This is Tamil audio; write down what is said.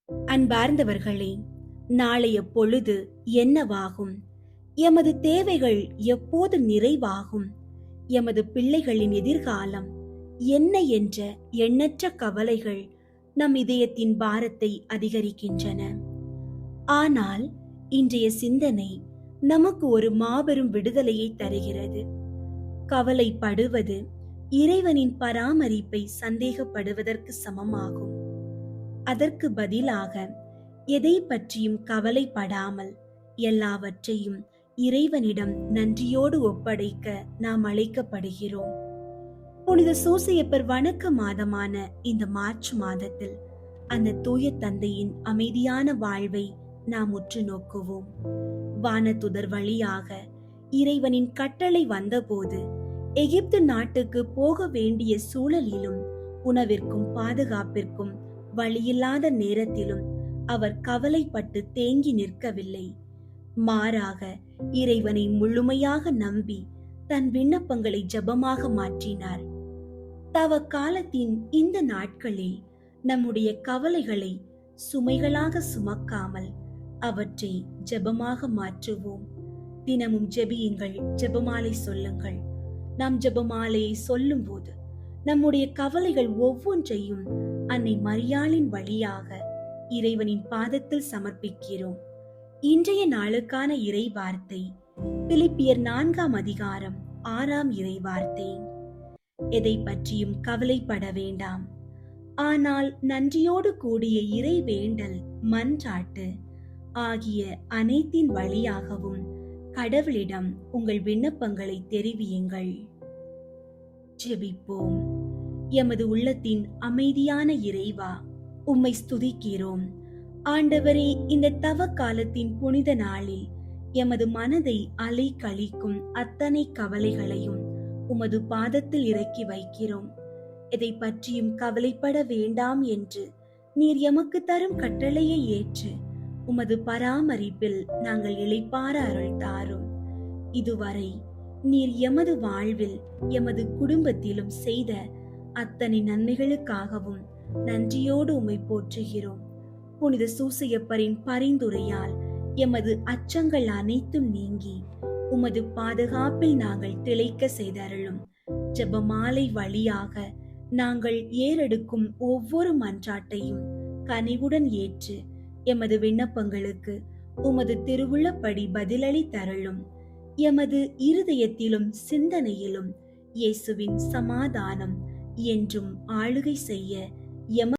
அன்பார்ந்தவர்களே, நாளைய பொழுது என்னவாகும்? எமது தேவைகள் எப்போது நிறைவாகும்? எமது பிள்ளைகளின் எதிர்காலம் என்ன என்ற எண்ணற்ற கவலைகள் நம் இதயத்தின் பாரத்தை அதிகரிக்கின்றன. ஆனால் இன்றைய சிந்தனை நமக்கு ஒரு மாபெரும் விடுதலையை தருகிறது. கவலைப்படுவது இறைவனின் பராமரிப்பை சந்தேகப்படுவதற்கு சமமாகும். அதற்கு பதிலாக எதை பற்றியும் கவலைப்படாமல் எல்லாவற்றையும் இறைவனிடம் நன்றியோடு ஒப்படைக்க நாம் அழைக்கப்படுகிறோம். புனித சூசையப்பர் வணக்க மாதமான இந்த மார்ச் மாதத்தில் அந்த தூய தந்தையின் அமைதியான வாழ்வை நாம் உற்று நோக்குவோம். வானதுதர் வழியாக இறைவனின் கட்டளை வந்தபோது எகிப்து நாட்டுக்கு போக வேண்டிய சூழலிலும் உணவிற்கும் பாதுகாப்பிற்கும் வழியில்லாத நேரத்திலும் அவர் கவலைப்பட்டு தேங்கி நிற்கவில்லை. மாறாக இறைவனை முழுமையாக நம்பி தன் விண்ணப்பங்களை ஜெபமாக மாற்றினார். தவ காலத்தின் இந்த நாட்களில் நம்முடைய கவலைகளை சுமைகளாக சுமக்காமல் அவற்றை ஜெபமாக மாற்றுவோம். தினமும் ஜெபியுங்கள், ஜெபமாலை சொல்லுங்கள். நாம் ஜெபமாலையை சொல்லும் போது நம்முடைய கவலைகள் ஒவ்வொன்றையும் அன்னை மரியாளின் வழியாக இறைவனின் பாதத்தில் சமர்ப்பிக்கிறோம். இன்றைய நாளுக்கான இறை வார்த்தை பிலிப்பியர் 4ஆம் அதிகாரம் 6ஆம் இறை வார்த்தை. எதை பற்றியும் கவலைப்பட வேண்டாம், ஆனால் நன்றியோடு கூடிய இறை வேண்டல் மன்றாட்டு ஆகிய அனைத்தின் வழியாகவும் கடவுளிடம் உங்கள் விண்ணப்பங்களை தெரிவியுங்கள். ஜெபிப்போம். எமது உள்ளத்தின் அமைதியான இறைவா, உம்மை ஸ்துதிக்கிறோம். ஆண்டவரே, இந்த தவ காலத்தின் புனித நாளில் எமது மனதை அலை கழிக்கும் அத்தனை கவலைகளையும் உமது பாதத்தில் இறக்கி வைக்கிறோம். எதை பற்றியும் கவலைப்பட வேண்டாம் என்று நீர் எமக்கு தரும் கட்டளையை ஏற்று உமது பராமரிப்பில் நாங்கள் இளைப்பாற அருள் தாரும். இதுவரை நீர் எமது வாழ்வில் எமது குடும்பத்திலும் செய்த அத்தனை நன்மைகளுக்காகவும் நன்றியோடு உம்மை போற்றுகிறோம். புனித சூசையப்பரின் பரிந்துரையால் எமது அச்சங்கள் அனைத்தும் நீங்கி உமது பாதுகாப்பில் நாங்கள் திளைக்க செய்தருளும். ஜெபமாலை வழியாக நாங்கள் ஏறெடுக்கும் ஒவ்வொரு மன்றாட்டையும் கனிவுடன் ஏற்று எமது விண்ணப்பங்களுக்கு உமது திருவுள்ளப்படி பதிலளி தருளும். எமது இருதயத்திலும் சிந்தனையிலும் இயேசுவின் சமாதானம் என்றும் ஆளுகை செய்ய